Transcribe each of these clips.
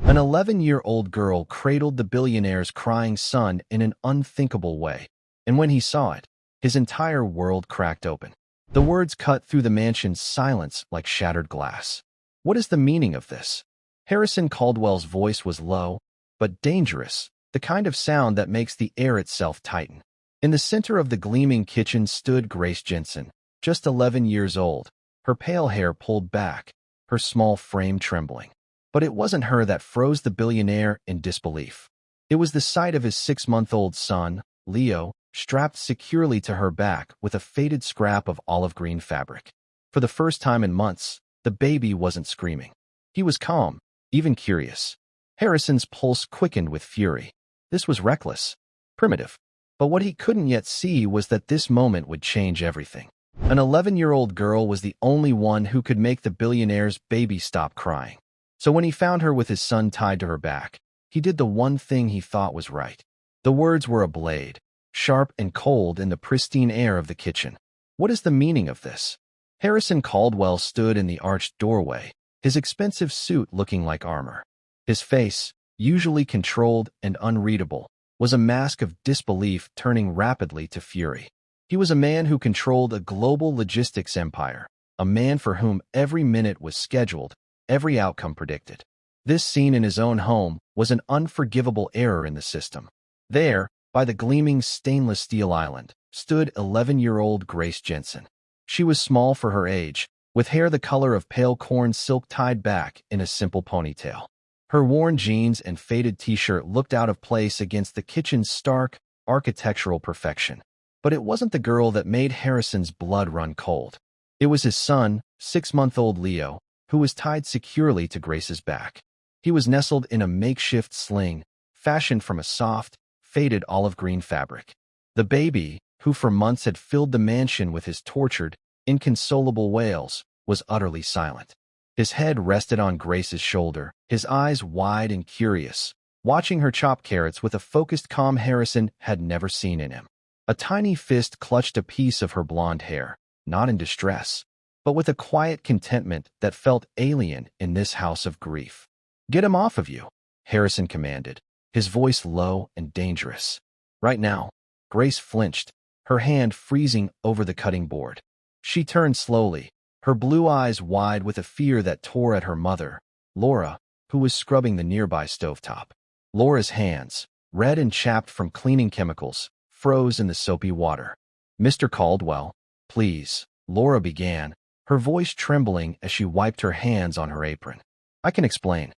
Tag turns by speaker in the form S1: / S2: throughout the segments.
S1: An 11-year-old girl cradled the billionaire's crying son in an unthinkable way, and when he saw it, his entire world cracked open. The words cut through the mansion's silence like shattered glass. What is the meaning of this? Harrison Caldwell's voice was low, but dangerous, the kind of sound that makes the air itself tighten. In the center of the gleaming kitchen stood Grace Jensen, just 11 years old, her pale hair pulled back, her small frame trembling. But it wasn't her that froze the billionaire in disbelief. It was the sight of his 6-month-old son, Leo, strapped securely to her back with a faded scrap of olive green fabric. For the first time in months, the baby wasn't screaming. He was calm, even curious. Harrison's pulse quickened with fury. This was reckless, primitive. But what he couldn't yet see was that this moment would change everything. An 11-year-old girl was the only one who could make the billionaire's baby stop crying. So when he found her with his son tied to her back, he did the one thing he thought was right. The words were a blade, sharp and cold in the pristine air of the kitchen. What is the meaning of this? Harrison Caldwell stood in the arched doorway, his expensive suit looking like armor. His face, usually controlled and unreadable, was a mask of disbelief turning rapidly to fury. He was a man who controlled a global logistics empire, a man for whom every minute was scheduled, every outcome predicted. This scene in his own home was an unforgivable error in the system. There, by the gleaming stainless steel island, stood 11-year-old Grace Jensen. She was small for her age, with hair the color of pale corn silk tied back in a simple ponytail. Her worn jeans and faded t-shirt looked out of place against the kitchen's stark, architectural perfection. But it wasn't the girl that made Harrison's blood run cold. It was his son, 6-month-old Leo, who was tied securely to Grace's back. He was nestled in a makeshift sling, fashioned from a soft, faded olive green fabric. The baby, who for months had filled the mansion with his tortured, inconsolable wails, was utterly silent. His head rested on Grace's shoulder, his eyes wide and curious, watching her chop carrots with a focused calm Harrison had never seen in him. A tiny fist clutched a piece of her blonde hair, not in distress, but with a quiet contentment that felt alien in this house of grief. "Get him off of you," Harrison commanded, his voice low and dangerous. Right now, Grace flinched, her hand freezing over the cutting board. She turned slowly, her blue eyes wide with a fear that tore at her mother, Laura, who was scrubbing the nearby stovetop. Laura's hands, red and chapped from cleaning chemicals, froze in the soapy water. "Mr. Caldwell, please," Laura began, her voice trembling as she wiped her hands on her apron. "I can explain.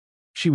S1: You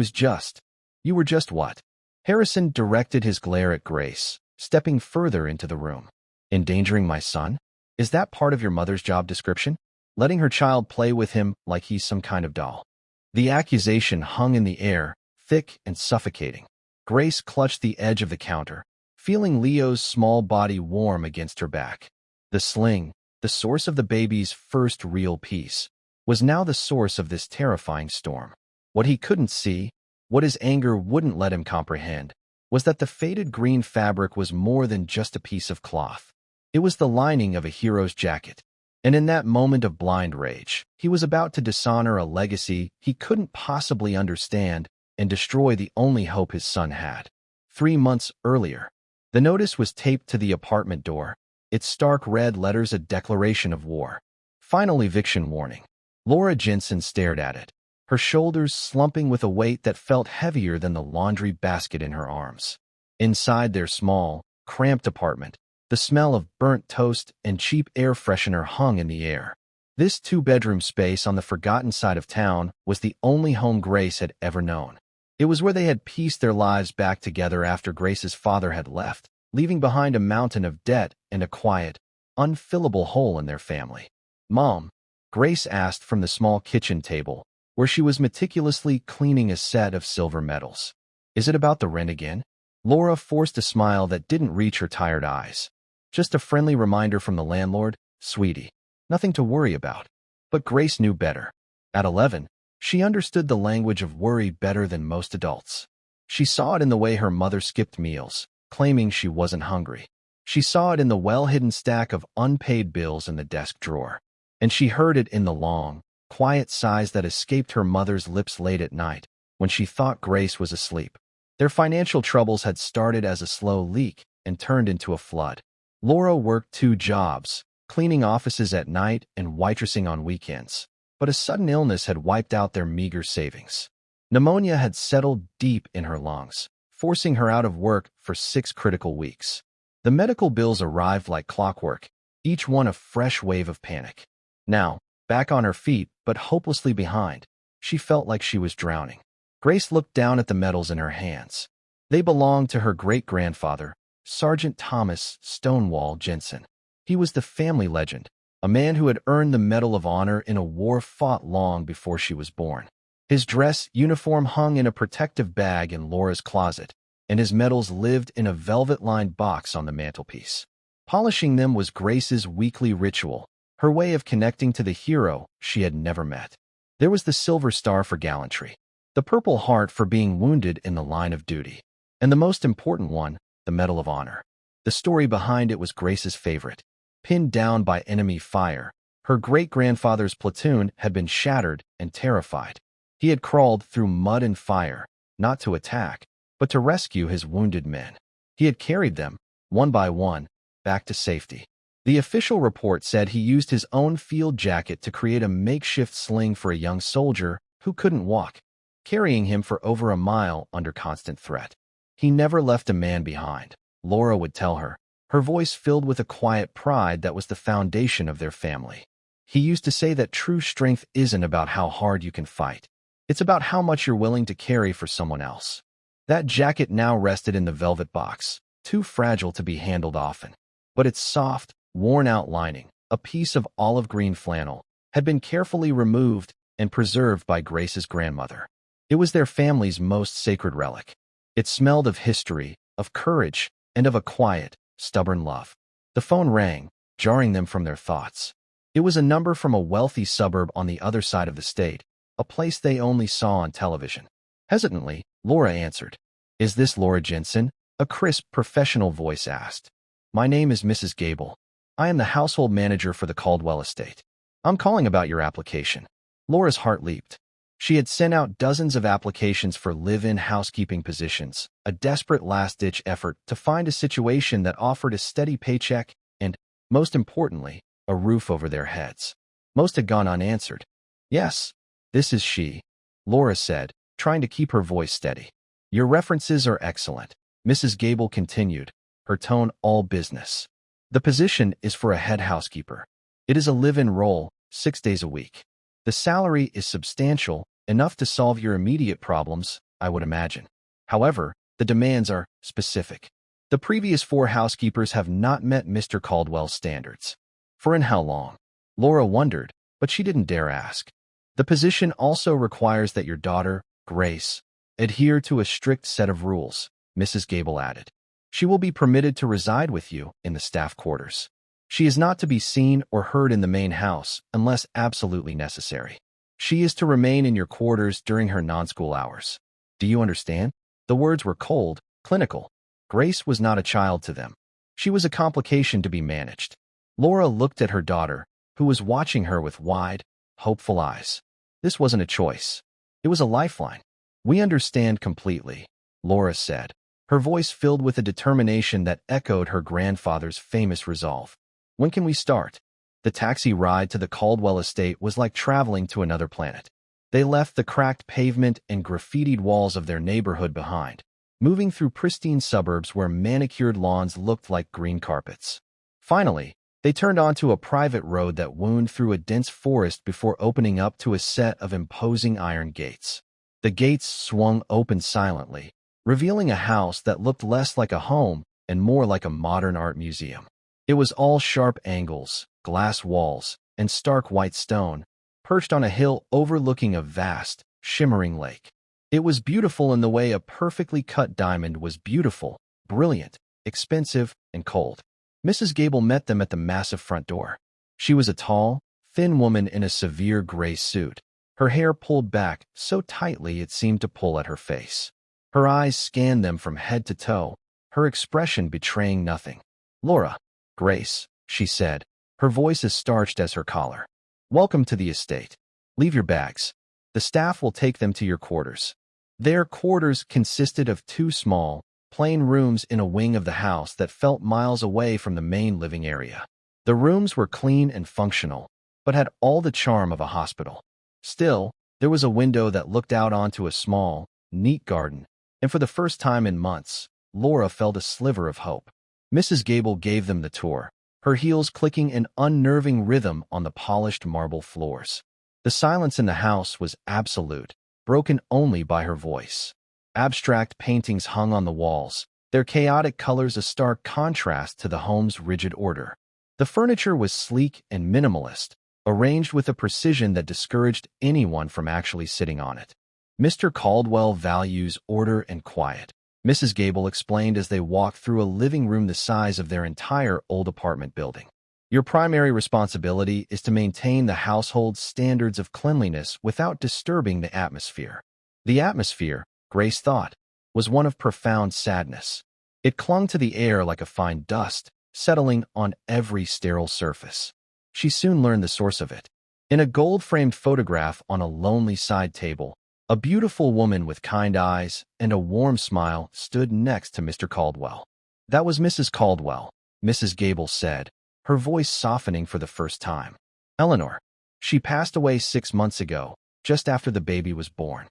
S1: were just what?" Harrison directed his glare at Grace, stepping further into the room. "Endangering my son? Is that part of your mother's job description? Letting her child play with him like he's some kind of doll?" The accusation hung in the air, thick and suffocating. Grace clutched the edge of the counter, feeling Leo's small body warm against her back. The sling, the source of the baby's first real peace, was now the source of this terrifying storm. What he couldn't see, what his anger wouldn't let him comprehend, was that the faded green fabric was more than just a piece of cloth. It was the lining of a hero's jacket. And in that moment of blind rage, he was about to dishonor a legacy he couldn't possibly understand and destroy the only hope his son had. 3 months earlier, the notice was taped to the apartment door, its stark red letters a declaration of war. Final eviction warning. Laura Jensen stared at it, her shoulders slumping with a weight that felt heavier than the laundry basket in her arms. Inside their small, cramped apartment, the smell of burnt toast and cheap air freshener hung in the air. This 2-bedroom space on the forgotten side of town was the only home Grace had ever known. It was where they had pieced their lives back together after Grace's father had left, leaving behind a mountain of debt and a quiet, unfillable hole in their family. "Mom," Grace asked from the small kitchen table, where she was meticulously cleaning a set of silver medals. "Is it about the rent again?" Laura forced a smile that didn't reach her tired eyes. "Just a friendly reminder from the landlord, sweetie. Nothing to worry about." But Grace knew better. At 11, she understood the language of worry better than most adults. She saw it in the way her mother skipped meals, claiming she wasn't hungry. She saw it in the well-hidden stack of unpaid bills in the desk drawer. And she heard it in the long, quiet sighs that escaped her mother's lips late at night, when she thought Grace was asleep. Their financial troubles had started as a slow leak and turned into a flood. Laura worked 2 jobs, cleaning offices at night and waitressing on weekends. But a sudden illness had wiped out their meager savings. Pneumonia had settled deep in her lungs, forcing her out of work for 6 critical weeks. The medical bills arrived like clockwork, each one a fresh wave of panic. Now, back on her feet, but hopelessly behind, she felt like she was drowning. Grace looked down at the medals in her hands. They belonged to her great-grandfather, Sergeant Thomas Stonewall Jensen. He was the family legend, a man who had earned the Medal of Honor in a war fought long before she was born. His dress uniform hung in a protective bag in Laura's closet, and his medals lived in a velvet-lined box on the mantelpiece. Polishing them was Grace's weekly ritual, her way of connecting to the hero she had never met. There was the Silver Star for gallantry, the Purple Heart for being wounded in the line of duty, and the most important one, the Medal of Honor. The story behind it was Grace's favorite. Pinned down by enemy fire, her great-grandfather's platoon had been shattered and terrified. He had crawled through mud and fire, not to attack, but to rescue his wounded men. He had carried them, one by one, back to safety. The official report said he used his own field jacket to create a makeshift sling for a young soldier who couldn't walk, carrying him for over a mile under constant threat. He never left a man behind, Laura would tell her, her voice filled with a quiet pride that was the foundation of their family. He used to say that true strength isn't about how hard you can fight. It's about how much you're willing to carry for someone else. That jacket now rested in the velvet box, too fragile to be handled often. But its soft, worn-out lining, a piece of olive green flannel, had been carefully removed and preserved by Grace's grandmother. It was their family's most sacred relic. It smelled of history, of courage, and of a quiet, stubborn love. The phone rang, jarring them from their thoughts. It was a number from a wealthy suburb on the other side of the state, a place they only saw on television. Hesitantly, Laura answered. "Is this Laura Jensen?" a crisp, professional voice asked. "My name is Mrs. Gable. I am the household manager for the Caldwell estate. I'm calling about your application." Laura's heart leaped. She had sent out dozens of applications for live-in housekeeping positions, a desperate last-ditch effort to find a situation that offered a steady paycheck and, most importantly, a roof over their heads. Most had gone unanswered. "Yes, this is she," Laura said, trying to keep her voice steady. "Your references are excellent," Mrs. Gable continued, her tone all business. "The position is for a head housekeeper. It is a live-in role, 6 days a week. The salary is substantial, enough to solve your immediate problems, I would imagine. However, the demands are specific. The previous 4 housekeepers have not met Mr. Caldwell's standards." For in how long? Laura wondered, but she didn't dare ask. "The position also requires that your daughter, Grace, adhere to a strict set of rules," Mrs. Gable added. "She will be permitted to reside with you in the staff quarters. She is not to be seen or heard in the main house unless absolutely necessary. She is to remain in your quarters during her non-school hours. Do you understand?" The words were cold, clinical. Grace was not a child to them. She was a complication to be managed. Laura looked at her daughter, who was watching her with wide, hopeful eyes. This wasn't a choice. It was a lifeline. "We understand completely," Laura said, her voice filled with a determination that echoed her grandfather's famous resolve. "When can we start?" The taxi ride to the Caldwell estate was like traveling to another planet. They left the cracked pavement and graffitied walls of their neighborhood behind, moving through pristine suburbs where manicured lawns looked like green carpets. Finally, they turned onto a private road that wound through a dense forest before opening up to a set of imposing iron gates. The gates swung open silently, revealing a house that looked less like a home and more like a modern art museum. It was all sharp angles, glass walls, and stark white stone, perched on a hill overlooking a vast, shimmering lake. It was beautiful in the way a perfectly cut diamond was beautiful, brilliant, expensive, and cold. Mrs. Gable met them at the massive front door. She was a tall, thin woman in a severe gray suit, her hair pulled back so tightly it seemed to pull at her face. Her eyes scanned them from head to toe, her expression betraying nothing. "Laura, Grace," she said, her voice as starched as her collar. "Welcome to the estate. Leave your bags. The staff will take them to your quarters." Their quarters consisted of two small, plain rooms in a wing of the house that felt miles away from the main living area. The rooms were clean and functional, but had all the charm of a hospital. Still, there was a window that looked out onto a small, neat garden, and for the first time in months, Laura felt a sliver of hope. Mrs. Gable gave them the tour, her heels clicking in unnerving rhythm on the polished marble floors. The silence in the house was absolute, broken only by her voice. Abstract paintings hung on the walls, their chaotic colors a stark contrast to the home's rigid order. The furniture was sleek and minimalist, arranged with a precision that discouraged anyone from actually sitting on it. Mr. Caldwell values order and quiet, Mrs. Gable explained as they walked through a living room the size of their entire old apartment building. Your primary responsibility is to maintain the household's standards of cleanliness without disturbing the atmosphere. The atmosphere, Grace thought, was one of profound sadness. It clung to the air like a fine dust, settling on every sterile surface. She soon learned the source of it. In a gold-framed photograph on a lonely side table, a beautiful woman with kind eyes and a warm smile stood next to Mr. Caldwell. That was Mrs. Caldwell, Mrs. Gable said, her voice softening for the first time. Eleanor. She passed away 6 months ago, just after the baby was born.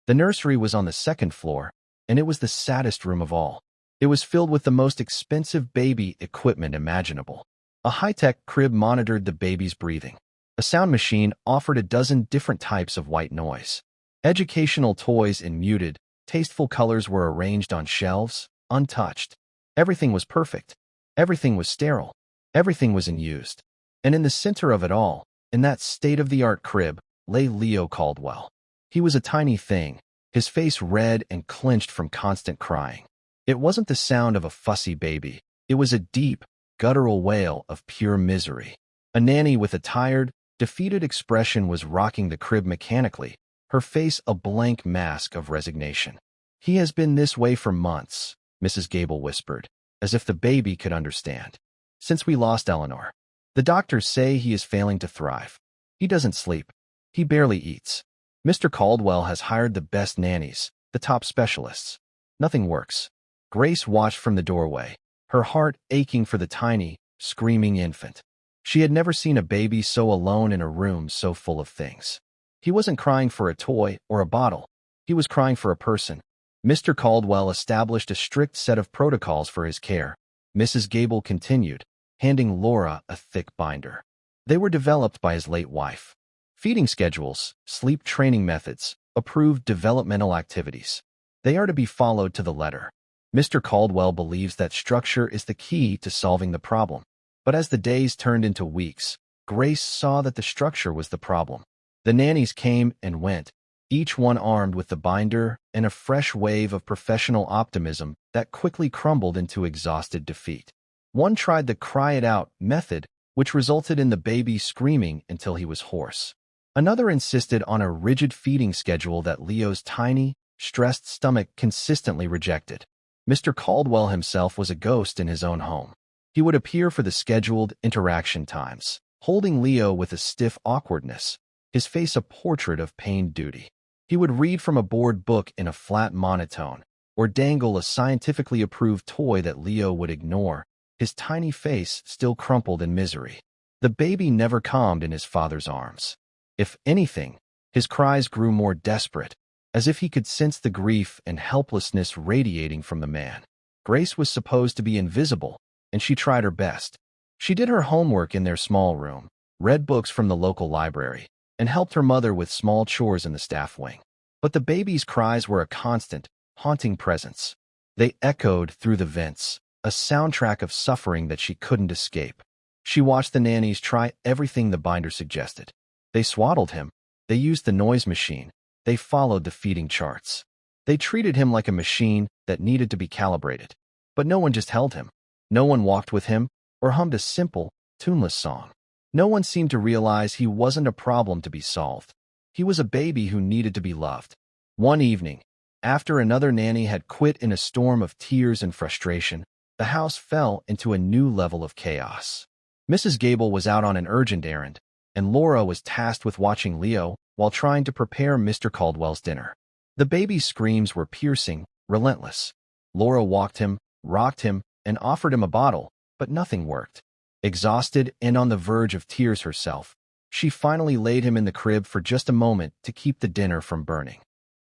S1: The nursery was on the second floor, and it was the saddest room of all. It was filled with the most expensive baby equipment imaginable. A high-tech crib monitored the baby's breathing. A sound machine offered a dozen different types of white noise. Educational toys in muted, tasteful colors were arranged on shelves, untouched. Everything was perfect. Everything was sterile. Everything was unused. And in the center of it all, in that state-of-the-art crib, lay Leo Caldwell. He was a tiny thing, his face red and clenched from constant crying. It wasn't the sound of a fussy baby. It was a deep, guttural wail of pure misery. A nanny with a tired, defeated expression was rocking the crib mechanically, her face a blank mask of resignation. He has been this way for months, Mrs. Gable whispered, as if the baby could understand. Since we lost Eleanor. The doctors say he is failing to thrive. He doesn't sleep. He barely eats. Mr. Caldwell has hired the best nannies, the top specialists. Nothing works. Grace watched from the doorway, her heart aching for the tiny, screaming infant. She had never seen a baby so alone in a room so full of things. He wasn't crying for a toy or a bottle. He was crying for a person. Mr. Caldwell established a strict set of protocols for his care. Mrs. Gable continued, handing Laura a thick binder. They were developed by his late wife. Feeding schedules, sleep training methods, approved developmental activities. They are to be followed to the letter. Mr. Caldwell believes that structure is the key to solving the problem. But as the days turned into weeks, Grace saw that the structure was the problem. The nannies came and went, each one armed with the binder and a fresh wave of professional optimism that quickly crumbled into exhausted defeat. One tried the cry-it-out method, which resulted in the baby screaming until he was hoarse. Another insisted on a rigid feeding schedule that Leo's tiny, stressed stomach consistently rejected. Mr. Caldwell himself was a ghost in his own home. He would appear for the scheduled interaction times, holding Leo with a stiff awkwardness, his face a portrait of pained duty. He would read from a board book in a flat monotone, or dangle a scientifically approved toy that Leo would ignore, his tiny face still crumpled in misery. The baby never calmed in his father's arms. If anything, his cries grew more desperate, as if he could sense the grief and helplessness radiating from the man. Grace was supposed to be invisible, and she tried her best. She did her homework in their small room, read books from the local library, and helped her mother with small chores in the staff wing. But the baby's cries were a constant, haunting presence. They echoed through the vents, a soundtrack of suffering that she couldn't escape. She watched the nannies try everything the binder suggested. They swaddled him. They used the noise machine. They followed the feeding charts. They treated him like a machine that needed to be calibrated. But no one just held him. No one walked with him or hummed a simple, tuneless song. No one seemed to realize he wasn't a problem to be solved. He was a baby who needed to be loved. One evening, after another nanny had quit in a storm of tears and frustration, the house fell into a new level of chaos. Mrs. Gable was out on an urgent errand, and Laura was tasked with watching Leo while trying to prepare Mr. Caldwell's dinner. The baby's screams were piercing, relentless. Laura walked him, rocked him, and offered him a bottle, but nothing worked. Exhausted and on the verge of tears herself, she finally laid him in the crib for just a moment to keep the dinner from burning.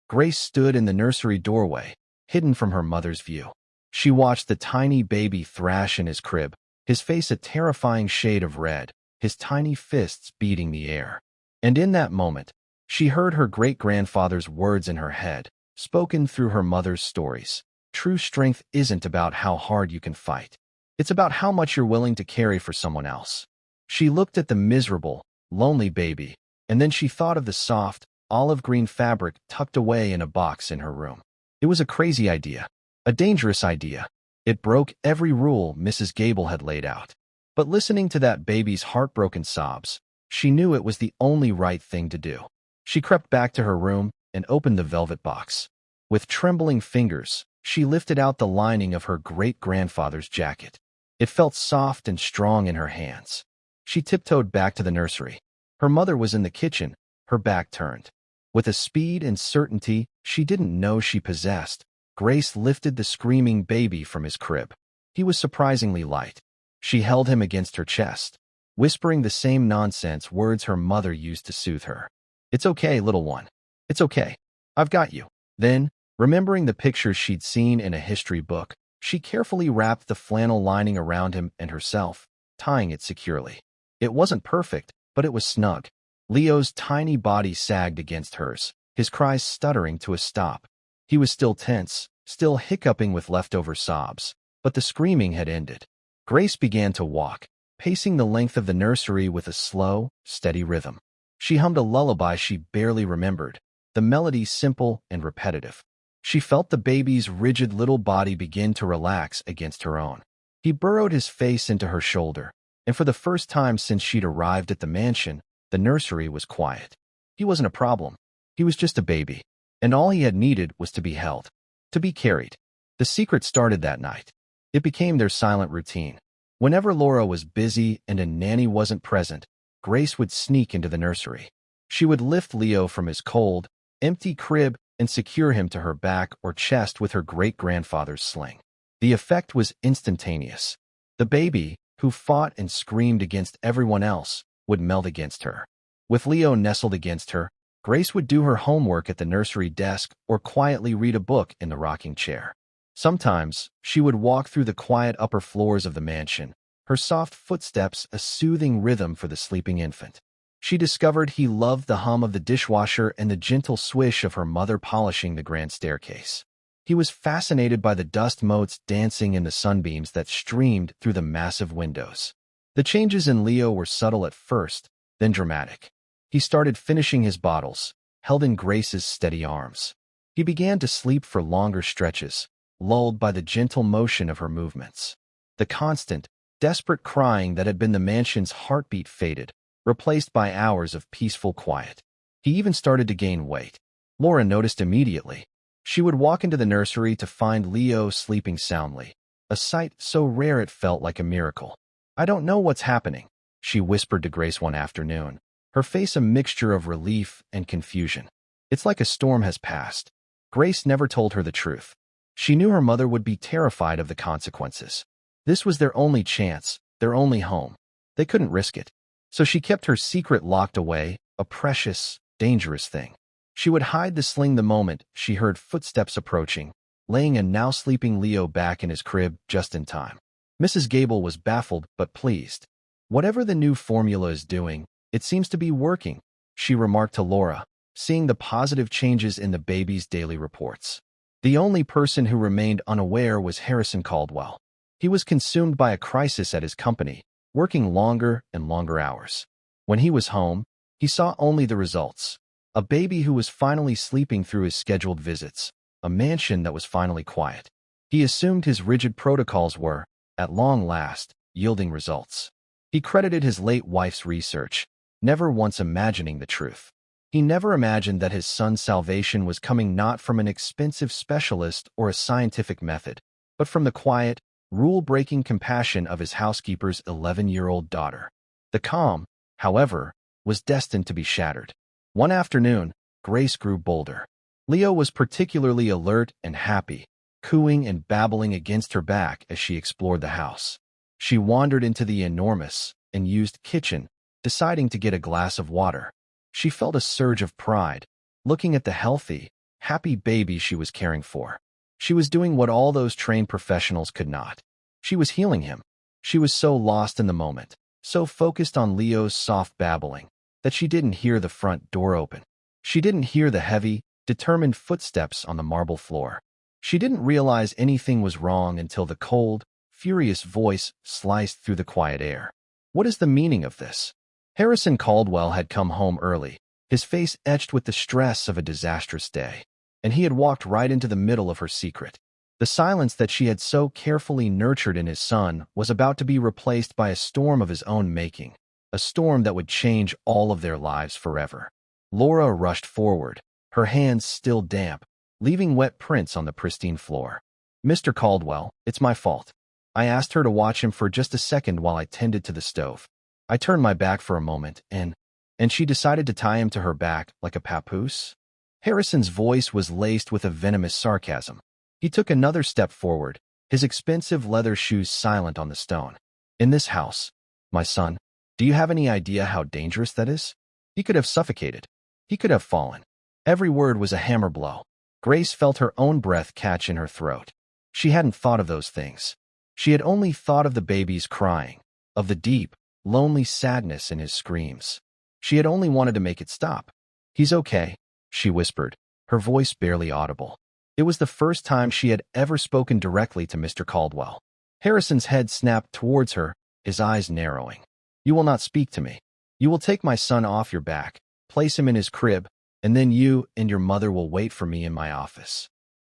S1: Grace stood in the nursery doorway, hidden from her mother's view. She watched the tiny baby thrash in his crib, his face a terrifying shade of red, his tiny fists beating the air. And in that moment, she heard her great-grandfather's words in her head, spoken through her mother's stories. True strength isn't about how hard you can fight. It's about how much you're willing to carry for someone else. She looked at the miserable, lonely baby, and then she thought of the soft, olive-green fabric tucked away in a box in her room. It was a crazy idea, a dangerous idea. It broke every rule Mrs. Gable had laid out. But listening to that baby's heartbroken sobs, she knew it was the only right thing to do. She crept back to her room and opened the velvet box. With trembling fingers, she lifted out the lining of her great-grandfather's jacket. It felt soft and strong in her hands. She tiptoed back to the nursery. Her mother was in the kitchen, her back turned. With a speed and certainty she didn't know she possessed, Grace lifted the screaming baby from his crib. He was surprisingly light. She held him against her chest, whispering the same nonsense words her mother used to soothe her. "It's okay, little one. It's okay. I've got you." Then, remembering the pictures she'd seen in a history book, she carefully wrapped the flannel lining around him and herself, tying it securely. It wasn't perfect, but it was snug. Leo's tiny body sagged against hers, his cries stuttering to a stop. He was still tense, still hiccuping with leftover sobs, but the screaming had ended. Grace began to walk, pacing the length of the nursery with a slow, steady rhythm. She hummed a lullaby she barely remembered, the melody simple and repetitive. She felt the baby's rigid little body begin to relax against her own. He burrowed his face into her shoulder, and for the first time since she'd arrived at the mansion, the nursery was quiet. He wasn't a problem. He was just a baby, and all he had needed was to be held, to be carried. The secret started that night. It became their silent routine. Whenever Laura was busy and a nanny wasn't present, Grace would sneak into the nursery. She would lift Leo from his cold, empty crib and secure him to her back or chest with her great-grandfather's sling. The effect was instantaneous. The baby, who fought and screamed against everyone else, would melt against her. With Leo nestled against her, Grace would do her homework at the nursery desk or quietly read a book in the rocking chair. Sometimes, she would walk through the quiet upper floors of the mansion, her soft footsteps a soothing rhythm for the sleeping infant. She discovered he loved the hum of the dishwasher and the gentle swish of her mother polishing the grand staircase. He was fascinated by the dust motes dancing in the sunbeams that streamed through the massive windows. The changes in Leo were subtle at first, then dramatic. He started finishing his bottles, held in Grace's steady arms. He began to sleep for longer stretches, lulled by the gentle motion of her movements. The constant, desperate crying that had been the mansion's heartbeat faded, replaced by hours of peaceful quiet. He even started to gain weight. Laura noticed immediately. She would walk into the nursery to find Leo sleeping soundly, a sight so rare it felt like a miracle. "I don't know what's happening," she whispered to Grace one afternoon, her face a mixture of relief and confusion. "It's like a storm has passed." Grace never told her the truth. She knew her mother would be terrified of the consequences. This was their only chance, their only home. They couldn't risk it. So she kept her secret locked away, a precious, dangerous thing. She would hide the sling the moment she heard footsteps approaching, laying a now-sleeping Leo back in his crib just in time. Mrs. Gable was baffled but pleased. "Whatever the new formula is doing, it seems to be working," she remarked to Laura, seeing the positive changes in the baby's daily reports. The only person who remained unaware was Harrison Caldwell. He was consumed by a crisis at his company, working longer and longer hours. When he was home, he saw only the results. A baby who was finally sleeping through his scheduled visits, a mansion that was finally quiet. He assumed his rigid protocols were, at long last, yielding results. He credited his late wife's research, never once imagining the truth. He never imagined that his son's salvation was coming not from an expensive specialist or a scientific method, but from the quiet, rule-breaking compassion of his housekeeper's 11-year-old daughter. The calm, however, was destined to be shattered. One afternoon, Grace grew bolder. Leo was particularly alert and happy, cooing and babbling against her back as she explored the house. She wandered into the enormous and used kitchen, deciding to get a glass of water. She felt a surge of pride, looking at the healthy, happy baby she was caring for. She was doing what all those trained professionals could not. She was healing him. She was so lost in the moment, so focused on Leo's soft babbling, that she didn't hear the front door open. She didn't hear the heavy, determined footsteps on the marble floor. She didn't realize anything was wrong until the cold, furious voice sliced through the quiet air. What is the meaning of this? Harrison Caldwell had come home early, his face etched with the stress of a disastrous day, and he had walked right into the middle of her secret. The silence that she had so carefully nurtured in his son was about to be replaced by a storm of his own making, a storm that would change all of their lives forever. Laura rushed forward, her hands still damp, leaving wet prints on the pristine floor. "Mr. Caldwell, it's my fault. I asked her to watch him for just a second while I tended to the stove. I turned my back for a moment, and she decided to tie him to her back like a papoose." Harrison's voice was laced with a venomous sarcasm. He took another step forward, his expensive leather shoes silent on the stone. "In this house, my son, do you have any idea how dangerous that is? He could have suffocated. He could have fallen." Every word was a hammer blow. Grace felt her own breath catch in her throat. She hadn't thought of those things. She had only thought of the baby's crying, of the deep, lonely sadness in his screams. She had only wanted to make it stop. "He's okay," she whispered, her voice barely audible. It was the first time she had ever spoken directly to Mr. Caldwell. Harrison's head snapped towards her, his eyes narrowing. "You will not speak to me. You will take my son off your back, place him in his crib, and then you and your mother will wait for me in my office."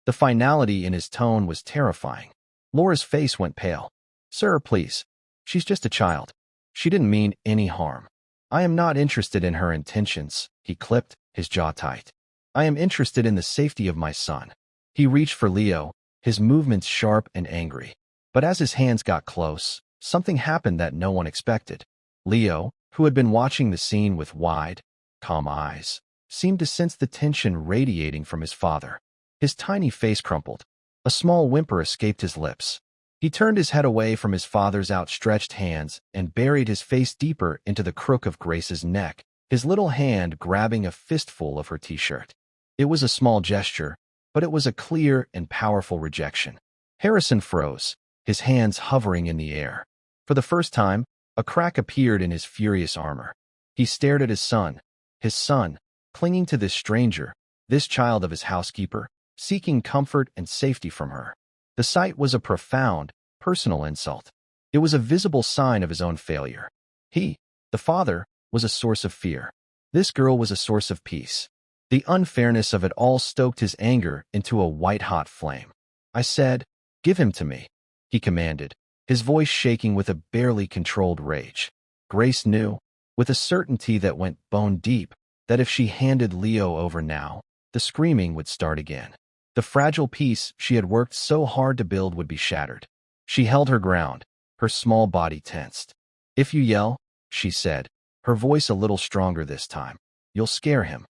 S1: The finality in his tone was terrifying. Laura's face went pale. "Sir, please. She's just a child. She didn't mean any harm." "I am not interested in her intentions," he clipped, his jaw tight. "I am interested in the safety of my son." He reached for Leo, his movements sharp and angry. But as his hands got close, something happened that no one expected. Leo, who had been watching the scene with wide, calm eyes, seemed to sense the tension radiating from his father. His tiny face crumpled. A small whimper escaped his lips. He turned his head away from his father's outstretched hands and buried his face deeper into the crook of Grace's neck, his little hand grabbing a fistful of her t-shirt. It was a small gesture, but it was a clear and powerful rejection. Harrison froze, his hands hovering in the air. For the first time, a crack appeared in his furious armor. He stared at his son, clinging to this stranger, this child of his housekeeper, seeking comfort and safety from her. The sight was a profound, personal insult. It was a visible sign of his own failure. He, the father, was a source of fear. This girl was a source of peace. The unfairness of it all stoked his anger into a white-hot flame. "I said, give him to me," he commanded, his voice shaking with a barely controlled rage. Grace knew, with a certainty that went bone deep, that if she handed Leo over now, the screaming would start again. The fragile peace she had worked so hard to build would be shattered. She held her ground, her small body tensed. "If you yell," she said, her voice a little stronger this time, "you'll scare him."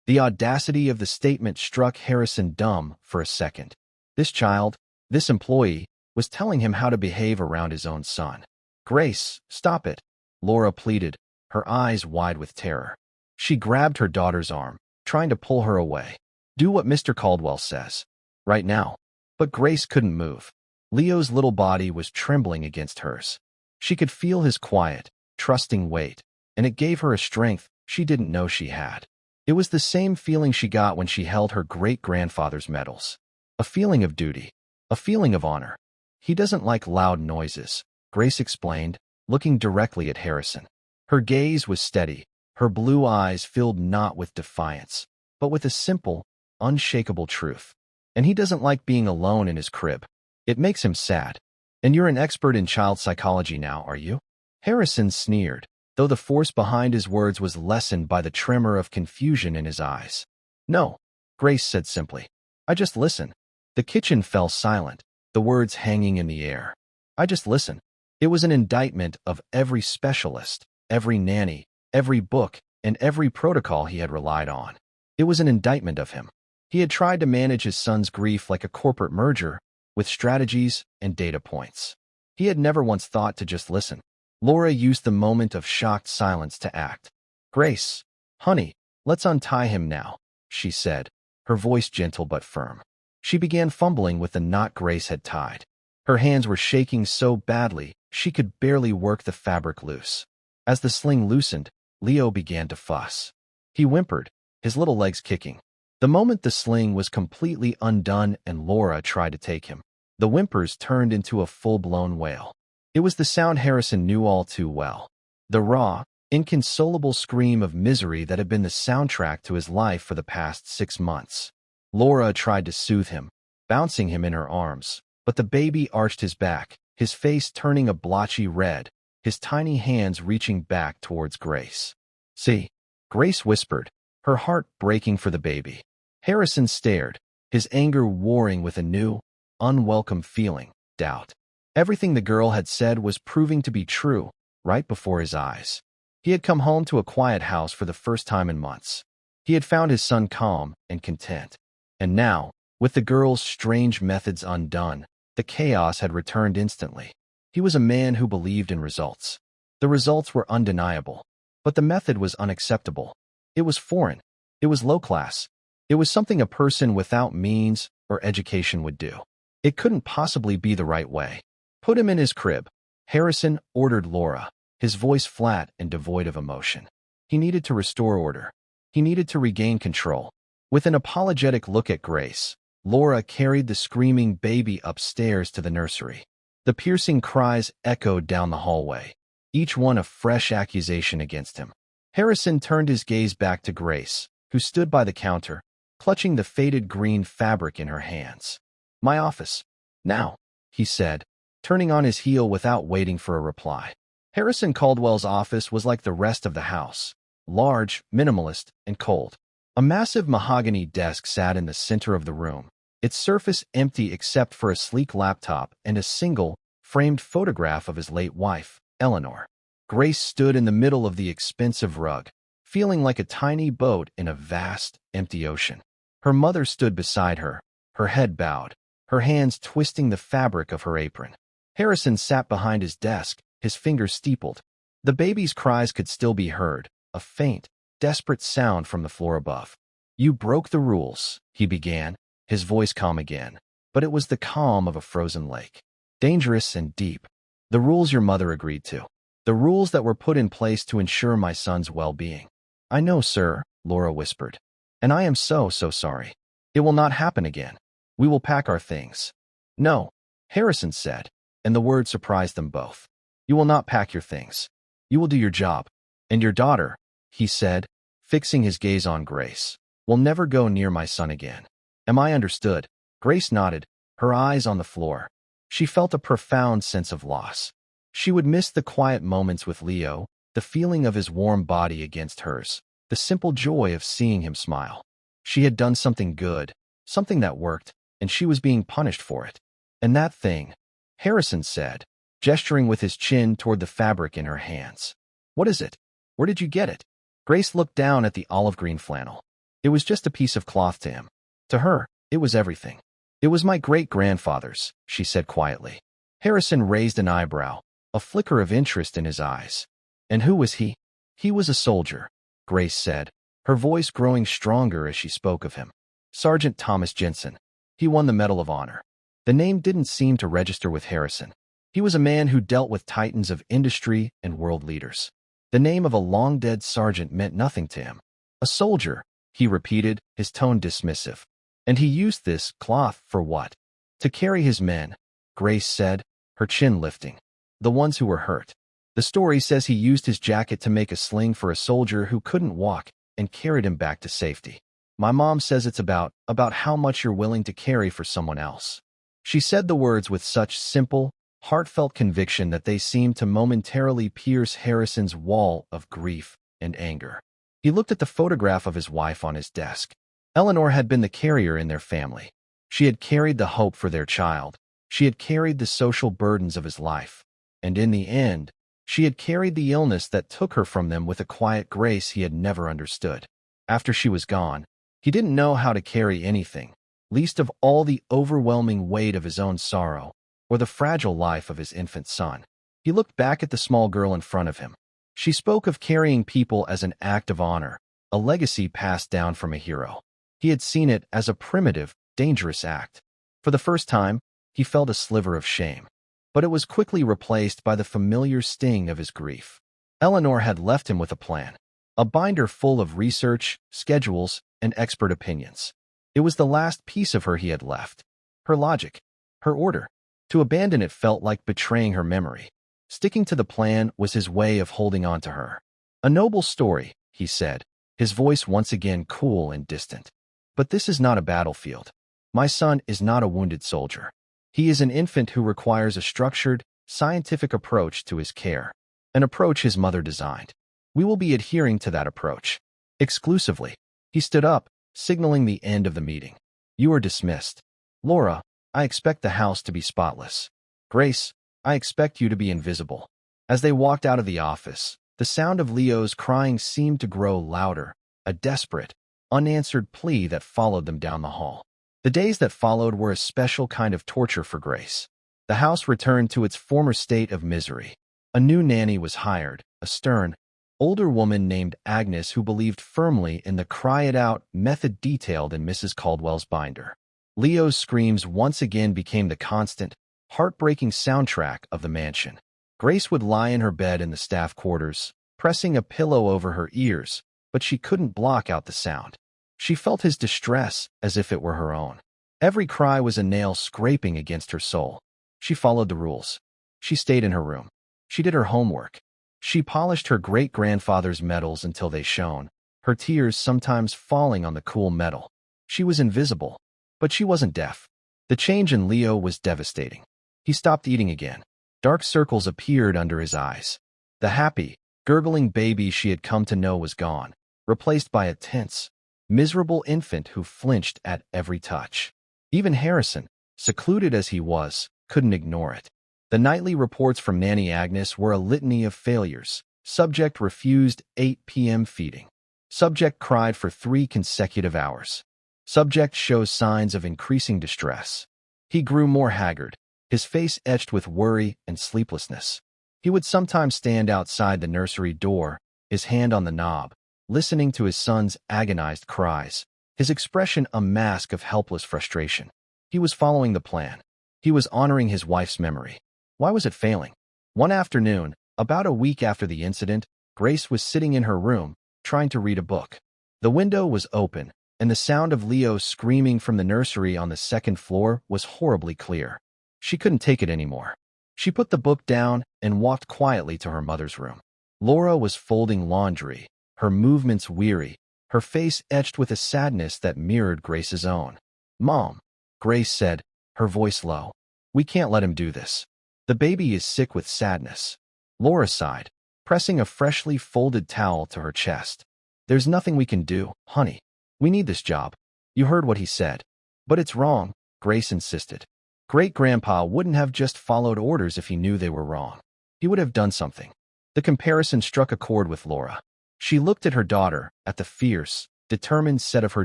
S1: The audacity of the statement struck Harrison dumb for a second. This child, this employee, was telling him how to behave around his own son. "Grace, stop it," Laura pleaded, her eyes wide with terror. She grabbed her daughter's arm, trying to pull her away. "Do what Mr. Caldwell says. Right now." But Grace couldn't move. Leo's little body was trembling against hers. She could feel his quiet, trusting weight, and it gave her a strength she didn't know she had. It was the same feeling she got when she held her great-grandfather's medals. A feeling of duty, a feeling of honor. "He doesn't like loud noises," Grace explained, looking directly at Harrison. Her gaze was steady, her blue eyes filled not with defiance, but with a simple, unshakable truth. "And he doesn't like being alone in his crib. It makes him sad. And you're an expert in child psychology now, are you?" Harrison sneered, though the force behind his words was lessened by the tremor of confusion in his eyes. "No," Grace said simply. "I just listen." The kitchen fell silent, the words hanging in the air. "I just listen." It was an indictment of every specialist, every nanny, every book, and every protocol he had relied on. It was an indictment of him. He had tried to manage his son's grief like a corporate merger, with strategies and data points. He had never once thought to just listen. Laura used the moment of shocked silence to act. "Grace, honey, let's untie him now," she said, her voice gentle but firm. She began fumbling with the knot Grace had tied. Her hands were shaking so badly she could barely work the fabric loose. As the sling loosened, Leo began to fuss. He whimpered, his little legs kicking. The moment the sling was completely undone and Laura tried to take him, the whimpers turned into a full-blown wail. It was the sound Harrison knew all too well. The raw, inconsolable scream of misery that had been the soundtrack to his life for the past 6 months. Laura tried to soothe him, bouncing him in her arms, but the baby arched his back, his face turning a blotchy red, his tiny hands reaching back towards Grace. "See," Grace whispered, her heart breaking for the baby. Harrison stared, his anger warring with a new, unwelcome feeling, doubt. Everything the girl had said was proving to be true, right before his eyes. He had come home to a quiet house for the first time in months. He had found his son calm and content. And now, with the girl's strange methods undone, the chaos had returned instantly. He was a man who believed in results. The results were undeniable, but the method was unacceptable. It was foreign. It was low class. It was something a person without means or education would do. It couldn't possibly be the right way. "Put him in his crib," Harrison ordered Laura, his voice flat and devoid of emotion. He needed to restore order. He needed to regain control. With an apologetic look at Grace, Laura carried the screaming baby upstairs to the nursery. The piercing cries echoed down the hallway, each one a fresh accusation against him. Harrison turned his gaze back to Grace, who stood by the counter, clutching the faded green fabric in her hands. "My office. Now," he said, turning on his heel without waiting for a reply. Harrison Caldwell's office was like the rest of the house, large, minimalist, and cold. A massive mahogany desk sat in the center of the room, its surface empty except for a sleek laptop and a single, framed photograph of his late wife, Eleanor. Grace stood in the middle of the expensive rug, feeling like a tiny boat in a vast, empty ocean. Her mother stood beside her, her head bowed, her hands twisting the fabric of her apron. Harrison sat behind his desk, his fingers steepled. The baby's cries could still be heard, a faint, desperate sound from the floor above. "You broke the rules," he began, his voice calm again, but it was the calm of a frozen lake. "Dangerous and deep. The rules your mother agreed to. The rules that were put in place to ensure my son's well-being." "I know, sir," Laura whispered. "And I am so sorry. It will not happen again. We will pack our things." "No," Harrison said, and the word surprised them both. "You will not pack your things. You will do your job. And your daughter," he said, fixing his gaze on Grace, "will never go near my son again. Am I understood?" Grace nodded, her eyes on the floor. She felt a profound sense of loss. She would miss the quiet moments with Leo, the feeling of his warm body against hers, the simple joy of seeing him smile. She had done something good, something that worked, and she was being punished for it. "And that thing," Harrison said, gesturing with his chin toward the fabric in her hands. "What is it? Where did you get it?" Grace looked down at the olive green flannel. It was just a piece of cloth to him. To her, it was everything. "It was my great-grandfather's," she said quietly. Harrison raised an eyebrow, a flicker of interest in his eyes. "And who was he?" "He was a soldier," Grace said, her voice growing stronger as she spoke of him. "Sergeant Thomas Jensen. He won the Medal of Honor." The name didn't seem to register with Harrison. He was a man who dealt with titans of industry and world leaders. The name of a long-dead sergeant meant nothing to him. "A soldier," he repeated, his tone dismissive. "And he used this cloth for what?" "To carry his men," Grace said, her chin lifting. "The ones who were hurt. The story says he used his jacket to make a sling for a soldier who couldn't walk and carried him back to safety. My mom says it's about how much you're willing to carry for someone else." She said the words with such simple, heartfelt conviction that they seemed to momentarily pierce Harrison's wall of grief and anger. He looked at the photograph of his wife on his desk. Eleanor had been the carrier in their family. She had carried the hope for their child. She had carried the social burdens of his life. And in the end, she had carried the illness that took her from them with a quiet grace he had never understood. After she was gone, He didn't know how to carry anything, least of all the overwhelming weight of his own sorrow or the fragile life of his infant son. He looked back at the small girl in front of him. She spoke of carrying people as an act of honor, a legacy passed down from a hero. He had seen it as a primitive, dangerous act. For the first time, he felt a sliver of shame. But it was quickly replaced by the familiar sting of his grief. Eleanor had left him with a plan, a binder full of research, schedules, and expert opinions. It was the last piece of her he had left. Her logic, her order. To abandon it felt like betraying her memory. Sticking to the plan was his way of holding on to her. A noble story, he said, his voice once again cool and distant. But this is not a battlefield. My son is not a wounded soldier. He is an infant who requires a structured, scientific approach to his care, an approach his mother designed. We will be adhering to that approach. Exclusively. He stood up, signaling the end of the meeting. You are dismissed. Laura, I expect the house to be spotless. Grace, I expect you to be invisible. As they walked out of the office, the sound of Leo's crying seemed to grow louder, a desperate, unanswered plea that followed them down the hall. The days that followed were a special kind of torture for Grace. The house returned to its former state of misery. A new nanny was hired, a stern, older woman named Agnes who believed firmly in the cry-it-out method detailed in Mrs. Caldwell's binder. Leo's screams once again became the constant, heartbreaking soundtrack of the mansion. Grace would lie in her bed in the staff quarters, pressing a pillow over her ears, but she couldn't block out the sound. She felt his distress as if it were her own. Every cry was a nail scraping against her soul. She followed the rules. She stayed in her room. She did her homework. She polished her great-grandfather's medals until they shone, her tears sometimes falling on the cool metal. She was invisible, but she wasn't deaf. The change in Leo was devastating. He stopped eating again. Dark circles appeared under his eyes. The happy, gurgling baby she had come to know was gone, replaced by a tense, miserable infant who flinched at every touch. Even Harrison, secluded as he was, couldn't ignore it. The nightly reports from Nanny Agnes were a litany of failures. Subject refused 8 p.m. feeding. Subject cried for 3 consecutive hours. Subject shows signs of increasing distress. He grew more haggard, his face etched with worry and sleeplessness. He would sometimes stand outside the nursery door, his hand on the knob, listening to his son's agonized cries, his expression a mask of helpless frustration. He was following the plan. He was honoring his wife's memory. Why was it failing? One afternoon, about a week after the incident, Grace was sitting in her room, trying to read a book. The window was open, and the sound of Leo screaming from the nursery on the second floor was horribly clear. She couldn't take it anymore. She put the book down and walked quietly to her mother's room. Laura was folding laundry, her movements weary, her face etched with a sadness that mirrored Grace's own. "Mom," Grace said, her voice low, "we can't let him do this. The baby is sick with sadness." Laura sighed, pressing a freshly folded towel to her chest. "There's nothing we can do, honey. We need this job." "You heard what he said." "But it's wrong," Grace insisted. Great-grandpa wouldn't have just followed orders if he knew they were wrong. He would have done something. The comparison struck a chord with Laura. She looked at her daughter, at the fierce, determined set of her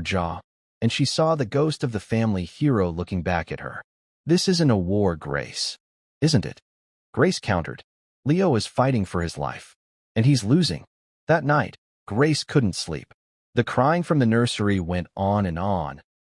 S1: jaw, and she saw the ghost of the family hero looking back at her. "This isn't a war, Grace. Isn't it?" Grace countered. "Leo is fighting for his life, and he's losing." That night, Grace couldn't sleep. The crying from the nursery went on,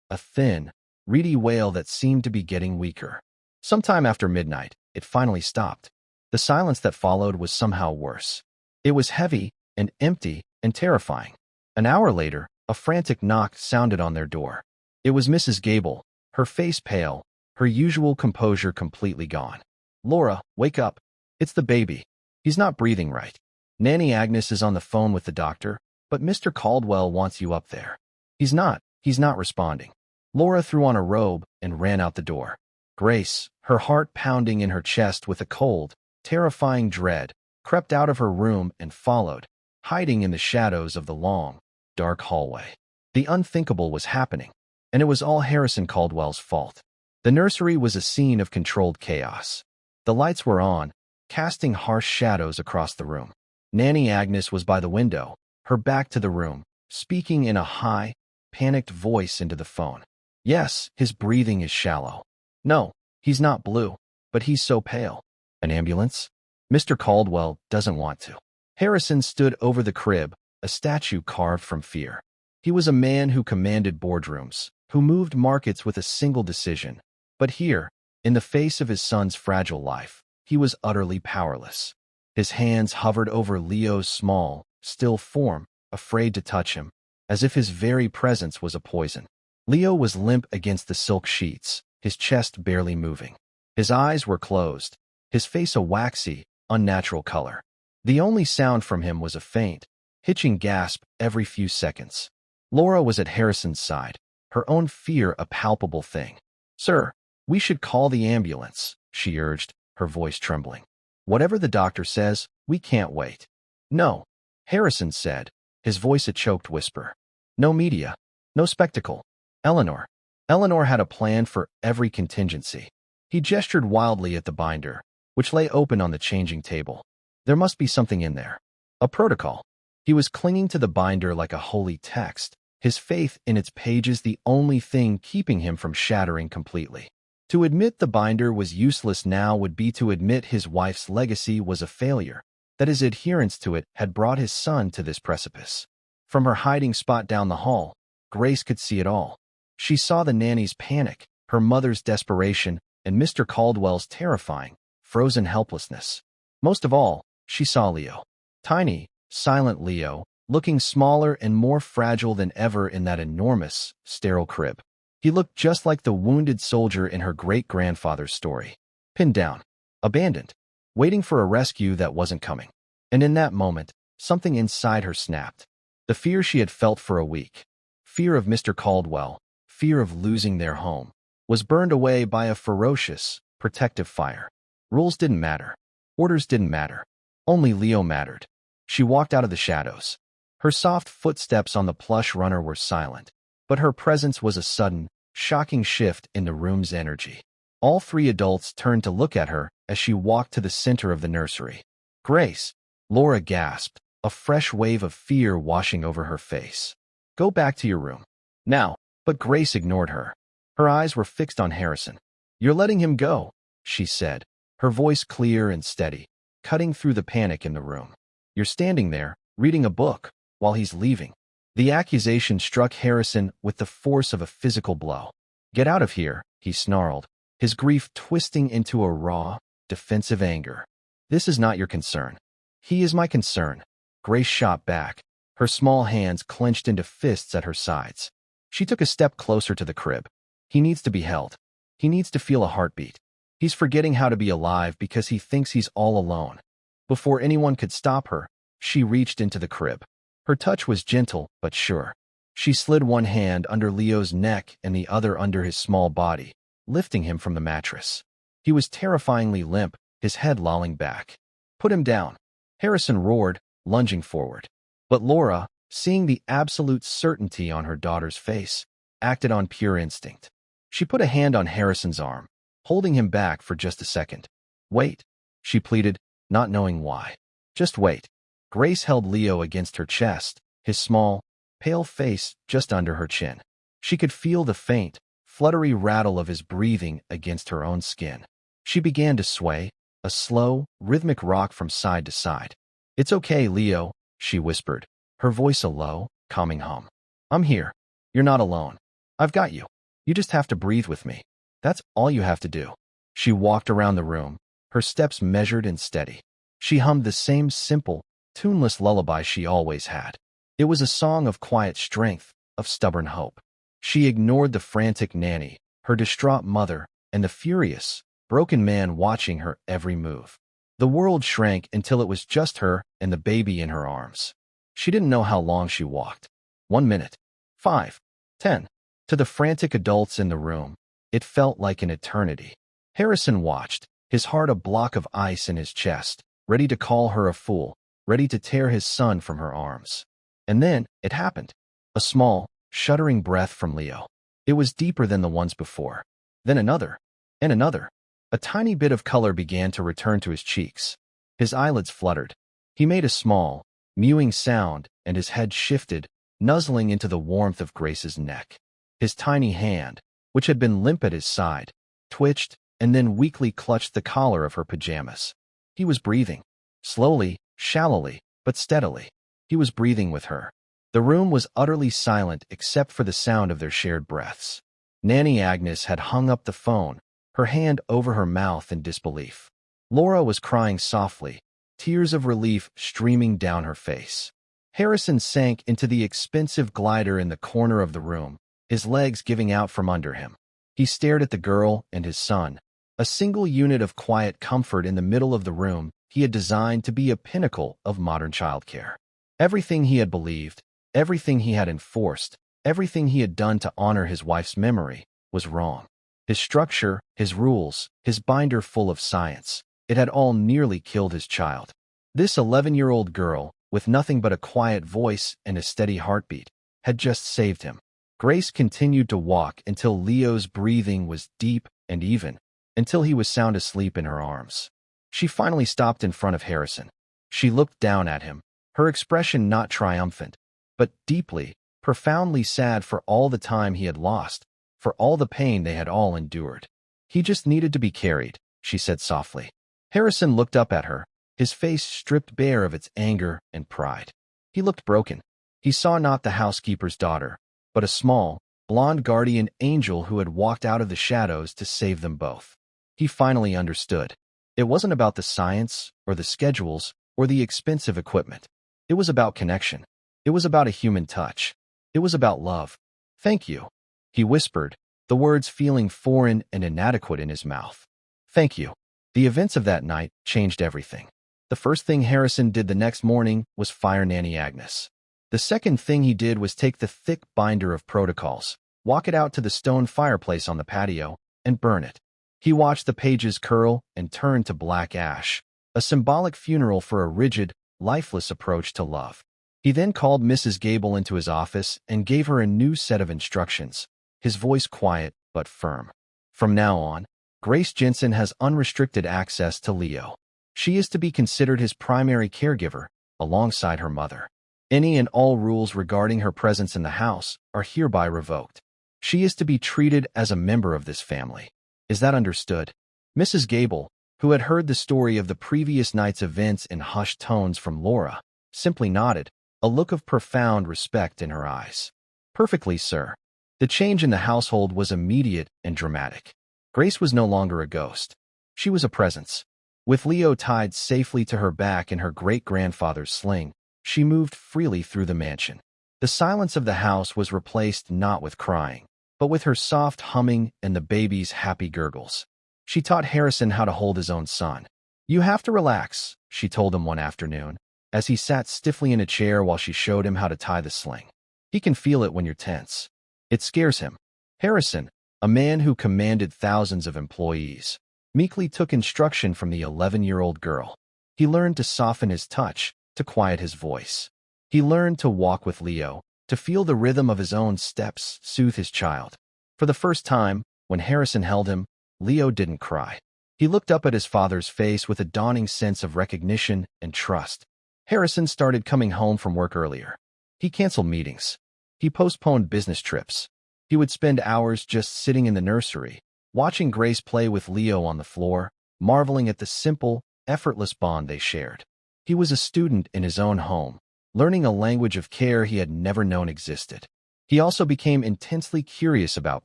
S1: a thin, reedy wail that seemed to be getting weaker. Sometime after midnight, it finally stopped. The silence that followed was somehow worse. It was heavy and empty and terrifying. An hour later, a frantic knock sounded on their door. It was Mrs. Gable, her face pale, her usual composure completely gone. "Laura, wake up. It's the baby. He's not breathing right. Nanny Agnes is on the phone with the doctor, but Mr. Caldwell wants you up there." He's not responding." Laura threw on a robe and ran out the door. Grace, her heart pounding in her chest with a cold, terrifying dread, crept out of her room and followed, hiding in the shadows of the long, dark hallway. The unthinkable was happening, and it was all Harrison Caldwell's fault. The nursery was a scene of controlled chaos. The lights were on, casting harsh shadows across the room. Nanny Agnes was by the window, her back to the room, speaking in a high, panicked voice into the phone. Yes, his breathing is shallow. No, he's not blue, but he's so pale. An ambulance? Mr. Caldwell doesn't want to. Harrison stood over the crib, a statue carved from fear. He was a man who commanded boardrooms, who moved markets with a single decision. But here, in the face of his son's fragile life, he was utterly powerless. His hands hovered over Leo's small, still form, afraid to touch him, as if his very presence was a poison. Leo was limp against the silk sheets, his chest barely moving. His eyes were closed, his face a waxy, unnatural color. The only sound from him was a faint, hitching gasp every few seconds. Laura was at Harrison's side, her own fear a palpable thing. "Sir, we should call the ambulance," she urged, her voice trembling. "Whatever the doctor says, we can't wait." "No," Harrison said, his voice a choked whisper. "No media, no spectacle. Eleanor." Eleanor had a plan for every contingency. He gestured wildly at the binder, which lay open on the changing table. There must be something in there. A protocol. He was clinging to the binder like a holy text, his faith in its pages the only thing keeping him from shattering completely. To admit the binder was useless now would be to admit his wife's legacy was a failure, that his adherence to it had brought his son to this precipice. From her hiding spot down the hall, Grace could see it all. She saw the nanny's panic, her mother's desperation, and Mr. Caldwell's terrifying, frozen helplessness. Most of all, she saw Leo. Tiny, silent Leo, looking smaller and more fragile than ever in that enormous, sterile crib. He looked just like the wounded soldier in her great-grandfather's story. Pinned down, abandoned, waiting for a rescue that wasn't coming. And in that moment, something inside her snapped. The fear she had felt for a week, fear of Mr. Caldwell, fear of losing their home, was burned away by a ferocious, protective fire. Rules didn't matter. Orders didn't matter. Only Leo mattered. She walked out of the shadows. Her soft footsteps on the plush runner were silent, but her presence was a sudden, shocking shift in the room's energy. All three adults turned to look at her as she walked to the center of the nursery. "Grace," Laura gasped, a fresh wave of fear washing over her face. "Go back to your room. Now." But Grace ignored her. Her eyes were fixed on Harrison. "You're letting him go," she said, her voice clear and steady, cutting through the panic in the room. "You're standing there, reading a book, while he's leaving." The accusation struck Harrison with the force of a physical blow. "Get out of here," he snarled, his grief twisting into a raw, defensive anger. "This is not your concern." "He is my concern," Grace shot back, her small hands clenched into fists at her sides. She took a step closer to the crib. "He needs to be held. He needs to feel a heartbeat. He's forgetting how to be alive because he thinks he's all alone." Before anyone could stop her, she reached into the crib. Her touch was gentle but sure. She slid one hand under Leo's neck and the other under his small body, lifting him from the mattress. He was terrifyingly limp, his head lolling back. "Put him down," Harrison roared, lunging forward. But Laura, seeing the absolute certainty on her daughter's face, acted on pure instinct. She put a hand on Harrison's arm, holding him back for just a second. "Wait," she pleaded, not knowing why. "Just wait." Grace held Leo against her chest, his small, pale face just under her chin. She could feel the faint, fluttery rattle of his breathing against her own skin. She began to sway, a slow, rhythmic rock from side to side. "It's okay, Leo," she whispered, her voice a low, calming hum. "I'm here. You're not alone. I've got you. You just have to breathe with me. That's all you have to do." She walked around the room, her steps measured and steady. She hummed the same simple, tuneless lullaby she always had. It was a song of quiet strength, of stubborn hope. She ignored the frantic nanny, her distraught mother, and the furious, broken man watching her every move. The world shrank until it was just her and the baby in her arms. She didn't know how long she walked. 1 minute. 5. 10. To the frantic adults in the room, it felt like an eternity. Harrison watched, his heart a block of ice in his chest, ready to call her a fool, ready to tear his son from her arms. And then, it happened. A small, shuddering breath from Leo. It was deeper than the ones before. Then another, and another. A tiny bit of color began to return to his cheeks. His eyelids fluttered. He made a small, mewing sound, and his head shifted, nuzzling into the warmth of Grace's neck. His tiny hand, which had been limp at his side, twitched and then weakly clutched the collar of her pajamas. He was breathing. Slowly, shallowly, but steadily. He was breathing with her. The room was utterly silent except for the sound of their shared breaths. Nanny Agnes had hung up the phone, her hand over her mouth in disbelief. Laura was crying softly, tears of relief streaming down her face. Harrison sank into the expensive glider in the corner of the room, his legs giving out from under him. He stared at the girl and his son, a single unit of quiet comfort in the middle of the room he had designed to be a pinnacle of modern childcare. Everything he had believed, everything he had enforced, everything he had done to honor his wife's memory was wrong. His structure, his rules, his binder full of science, it had all nearly killed his child. This 11-year-old girl, with nothing but a quiet voice and a steady heartbeat, had just saved him. Grace continued to walk until Leo's breathing was deep and even, until he was sound asleep in her arms. She finally stopped in front of Harrison. She looked down at him, her expression not triumphant, but deeply, profoundly sad for all the time he had lost, for all the pain they had all endured. He just needed to be carried, she said softly. Harrison looked up at her, his face stripped bare of its anger and pride. He looked broken. He saw not the housekeeper's daughter, but a small, blonde guardian angel who had walked out of the shadows to save them both. He finally understood. It wasn't about the science, or the schedules, or the expensive equipment. It was about connection. It was about a human touch. It was about love. "Thank you," he whispered, the words feeling foreign and inadequate in his mouth. "Thank you." The events of that night changed everything. The first thing Harrison did the next morning was fire Nanny Agnes. The second thing he did was take the thick binder of protocols, walk it out to the stone fireplace on the patio, and burn it. He watched the pages curl and turn to black ash, a symbolic funeral for a rigid, lifeless approach to love. He then called Mrs. Gable into his office and gave her a new set of instructions, his voice quiet but firm. "From now on, Grace Jensen has unrestricted access to Leo. She is to be considered his primary caregiver, alongside her mother. Any and all rules regarding her presence in the house are hereby revoked. She is to be treated as a member of this family. Is that understood?" Mrs. Gable, who had heard the story of the previous night's events in hushed tones from Laura, simply nodded, a look of profound respect in her eyes. "Perfectly, sir." The change in the household was immediate and dramatic. Grace was no longer a ghost. She was a presence. With Leo tied safely to her back in her great-grandfather's sling, she moved freely through the mansion. The silence of the house was replaced not with crying, but with her soft humming and the baby's happy gurgles. She taught Harrison how to hold his own son. "You have to relax," she told him one afternoon, as he sat stiffly in a chair while she showed him how to tie the sling. "He can feel it when you're tense. It scares him." Harrison, a man who commanded thousands of employees, meekly took instruction from the 11-year-old girl. He learned to soften his touch, to quiet his voice. He learned to walk with Leo, to feel the rhythm of his own steps soothe his child. For the first time, when Harrison held him, Leo didn't cry. He looked up at his father's face with a dawning sense of recognition and trust. Harrison started coming home from work earlier. He canceled meetings. He postponed business trips. He would spend hours just sitting in the nursery, watching Grace play with Leo on the floor, marveling at the simple, effortless bond they shared. He was a student in his own home, learning a language of care he had never known existed. He also became intensely curious about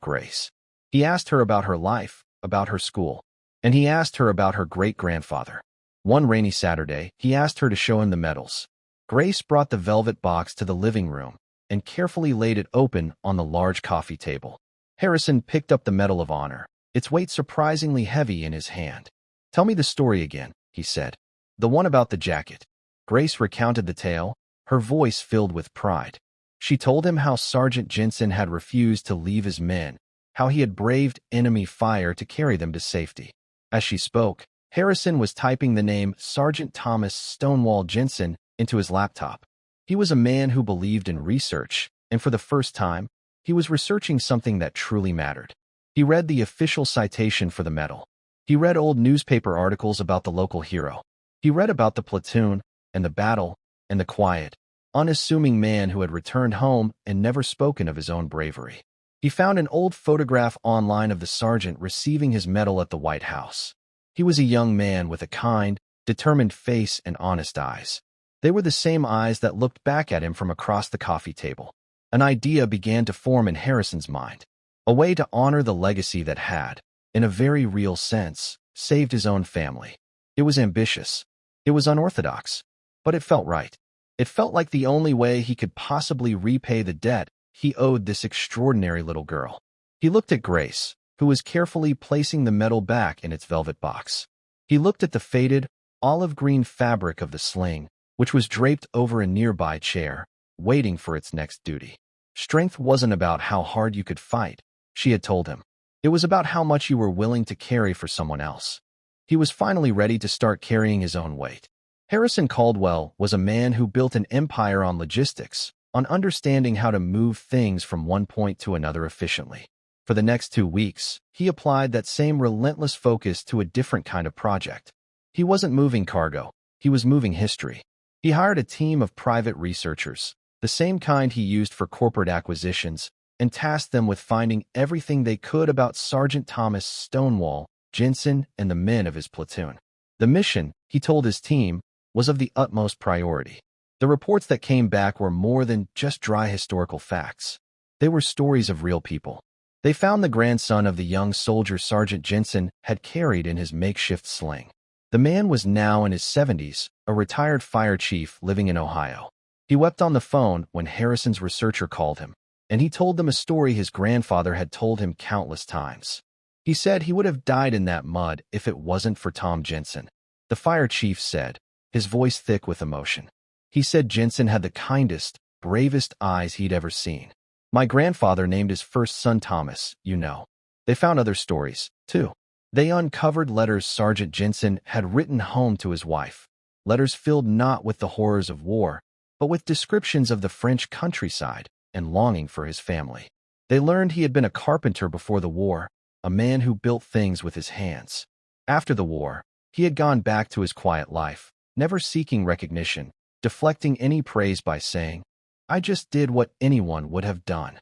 S1: Grace. He asked her about her life, about her school, and he asked her about her great-grandfather. One rainy Saturday, he asked her to show him the medals. Grace brought the velvet box to the living room and carefully laid it open on the large coffee table. Harrison picked up the Medal of Honor, its weight surprisingly heavy in his hand. "Tell me the story again," he said. "The one about the jacket." Grace recounted the tale, her voice filled with pride. She told him how Sergeant Jensen had refused to leave his men, how he had braved enemy fire to carry them to safety. As she spoke, Harrison was typing the name Sergeant Thomas Stonewall Jensen into his laptop. He was a man who believed in research, and for the first time, he was researching something that truly mattered. He read the official citation for the medal. He read old newspaper articles about the local hero. He read about the platoon, and the battle, and the quiet, unassuming man who had returned home and never spoken of his own bravery. He found an old photograph online of the sergeant receiving his medal at the White House. He was a young man with a kind, determined face and honest eyes. They were the same eyes that looked back at him from across the coffee table. An idea began to form in Harrison's mind, a way to honor the legacy that had, in a very real sense, saved his own family. It was ambitious. It was unorthodox. But it felt right. It felt like the only way he could possibly repay the debt he owed this extraordinary little girl. He looked at Grace, who was carefully placing the medal back in its velvet box. He looked at the faded, olive-green fabric of the sling, which was draped over a nearby chair, waiting for its next duty. Strength wasn't about how hard you could fight, she had told him. It was about how much you were willing to carry for someone else. He was finally ready to start carrying his own weight. Harrison Caldwell was a man who built an empire on logistics, on understanding how to move things from one point to another efficiently. For the next 2 weeks, he applied that same relentless focus to a different kind of project. He wasn't moving cargo, he was moving history. He hired a team of private researchers, the same kind he used for corporate acquisitions, and tasked them with finding everything they could about Sergeant Thomas Stonewall Jensen and the men of his platoon. The mission, he told his team, was of the utmost priority. The reports that came back were more than just dry historical facts. They were stories of real people. They found the grandson of the young soldier Sergeant Jensen had carried in his makeshift sling. The man was now in his 70s, a retired fire chief living in Ohio. He wept on the phone when Harrison's researcher called him, and he told them a story his grandfather had told him countless times. He said he would have died in that mud if it wasn't for Tom Jensen. The fire chief said, his voice thick with emotion. He said Jensen had the kindest, bravest eyes he'd ever seen. My grandfather named his first son Thomas, you know. They found other stories, too. They uncovered letters Sergeant Jensen had written home to his wife. Letters filled not with the horrors of war, but with descriptions of the French countryside and longing for his family. They learned he had been a carpenter before the war, a man who built things with his hands. After the war, he had gone back to his quiet life, never seeking recognition, deflecting any praise by saying, I just did what anyone would have done.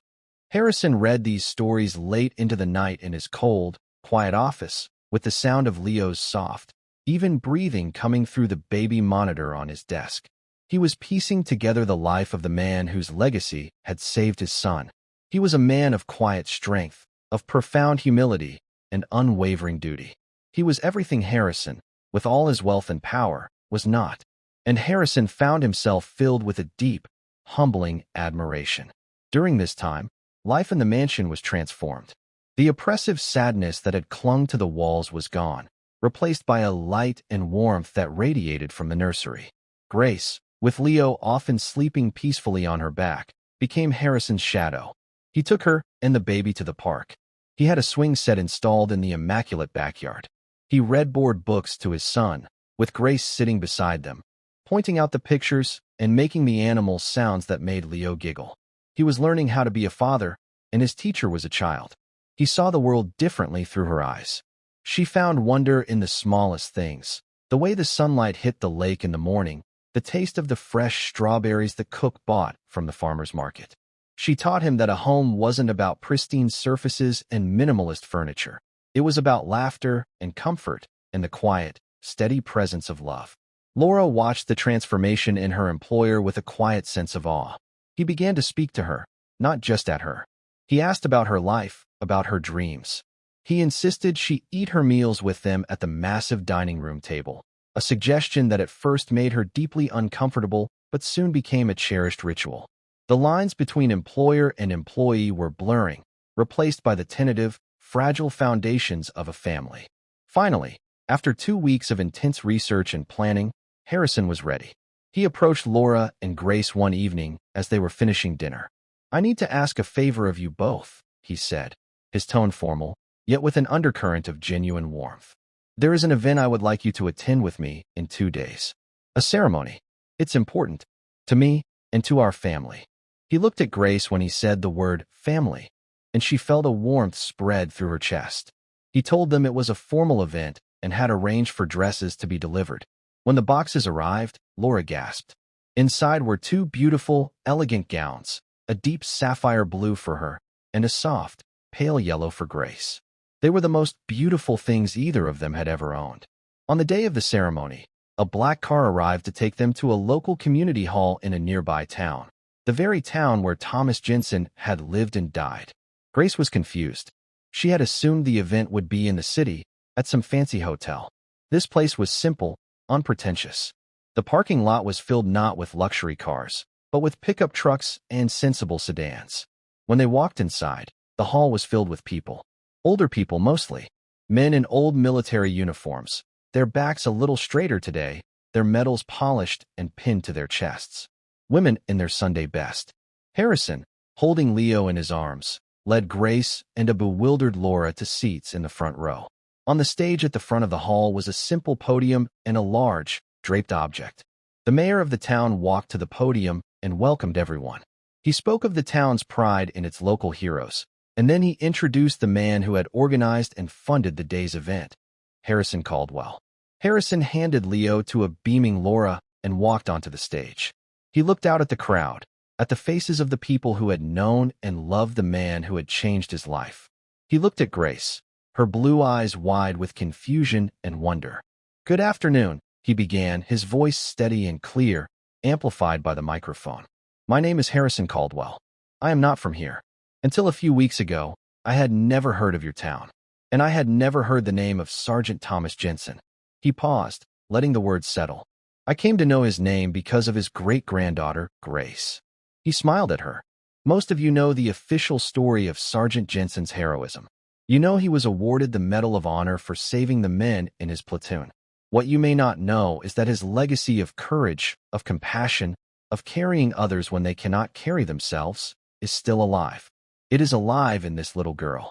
S1: Harrison read these stories late into the night in his cold, quiet office, with the sound of Leo's soft, even breathing coming through the baby monitor on his desk. He was piecing together the life of the man whose legacy had saved his son. He was a man of quiet strength, of profound humility, and unwavering duty. He was everything Harrison, with all his wealth and power, was not. And Harrison found himself filled with a deep, humbling admiration. During this time, life in the mansion was transformed. The oppressive sadness that had clung to the walls was gone, replaced by a light and warmth that radiated from the nursery. Grace, with Leo often sleeping peacefully on her back, became Harrison's shadow. He took her and the baby to the park. He had a swing set installed in the immaculate backyard. He read board books to his son, with Grace sitting beside them, pointing out the pictures and making the animal sounds that made Leo giggle. He was learning how to be a father, and his teacher was a child. He saw the world differently through her eyes. She found wonder in the smallest things, the way the sunlight hit the lake in the morning, the taste of the fresh strawberries the cook bought from the farmer's market. She taught him that a home wasn't about pristine surfaces and minimalist furniture. It was about laughter and comfort and the quiet, steady presence of love. Laura watched the transformation in her employer with a quiet sense of awe. He began to speak to her, not just at her. He asked about her life, about her dreams. He insisted she eat her meals with them at the massive dining room table, a suggestion that at first made her deeply uncomfortable but soon became a cherished ritual. The lines between employer and employee were blurring, replaced by the tentative, fragile foundations of a family. Finally, after 2 weeks of intense research and planning, Harrison was ready. He approached Laura and Grace one evening as they were finishing dinner. I need to ask a favor of you both, he said, his tone formal, yet with an undercurrent of genuine warmth. There is an event I would like you to attend with me in 2 days. A ceremony. It's important. To me and to our family. He looked at Grace when he said the word family, and she felt a warmth spread through her chest. He told them it was a formal event and had arranged for dresses to be delivered. When the boxes arrived, Laura gasped. Inside were two beautiful, elegant gowns, a deep sapphire blue for her, and a soft, pale yellow for Grace. They were the most beautiful things either of them had ever owned. On the day of the ceremony, a black car arrived to take them to a local community hall in a nearby town, the very town where Thomas Jensen had lived and died. Grace was confused. She had assumed the event would be in the city, at some fancy hotel. This place was simple, unpretentious. The parking lot was filled not with luxury cars, but with pickup trucks and sensible sedans. When they walked inside, the hall was filled with people. Older people mostly. Men in old military uniforms, their backs a little straighter today, their medals polished and pinned to their chests. Women in their Sunday best. Harrison, holding Leo in his arms, led Grace and a bewildered Laura to seats in the front row. On the stage at the front of the hall was a simple podium and a large, draped object. The mayor of the town walked to the podium and welcomed everyone. He spoke of the town's pride in its local heroes, and then he introduced the man who had organized and funded the day's event, Harrison Caldwell. Harrison handed Leo to a beaming Laura and walked onto the stage. He looked out at the crowd, at the faces of the people who had known and loved the man who had changed his life. He looked at Grace, her blue eyes wide with confusion and wonder. "Good afternoon," he began, his voice steady and clear, amplified by the microphone. "My name is Harrison Caldwell. I am not from here. Until a few weeks ago, I had never heard of your town, and I had never heard the name of Sergeant Thomas Jensen." He paused, letting the words settle. "I came to know his name because of his great-granddaughter, Grace." He smiled at her. "Most of you know the official story of Sergeant Jensen's heroism. You know he was awarded the Medal of Honor for saving the men in his platoon. What you may not know is that his legacy of courage, of compassion, of carrying others when they cannot carry themselves, is still alive. It is alive in this little girl."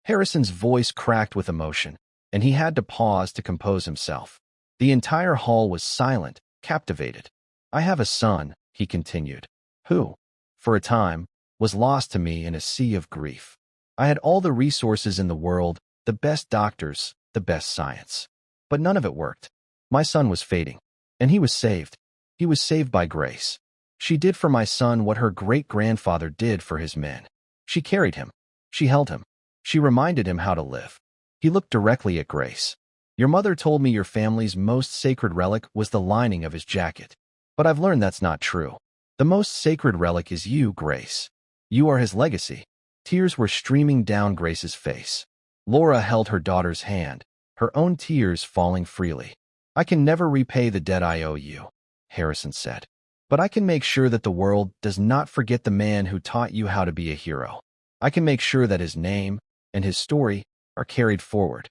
S1: Harrison's voice cracked with emotion, and he had to pause to compose himself. The entire hall was silent, captivated. "I have a son," he continued, "who, for a time, was lost to me in a sea of grief. I had all the resources in the world, the best doctors, the best science. But none of it worked. My son was fading, and he was saved. He was saved by Grace. She did for my son what her great-grandfather did for his men. She carried him. She held him. She reminded him how to live." He looked directly at Grace. "Your mother told me your family's most sacred relic was the lining of his jacket. But I've learned that's not true. The most sacred relic is you, Grace. You are his legacy." Tears were streaming down Grace's face. Laura held her daughter's hand, her own tears falling freely. "I can never repay the debt I owe you," Harrison said. "But I can make sure that the world does not forget the man who taught you how to be a hero. I can make sure that his name and his story are carried forward."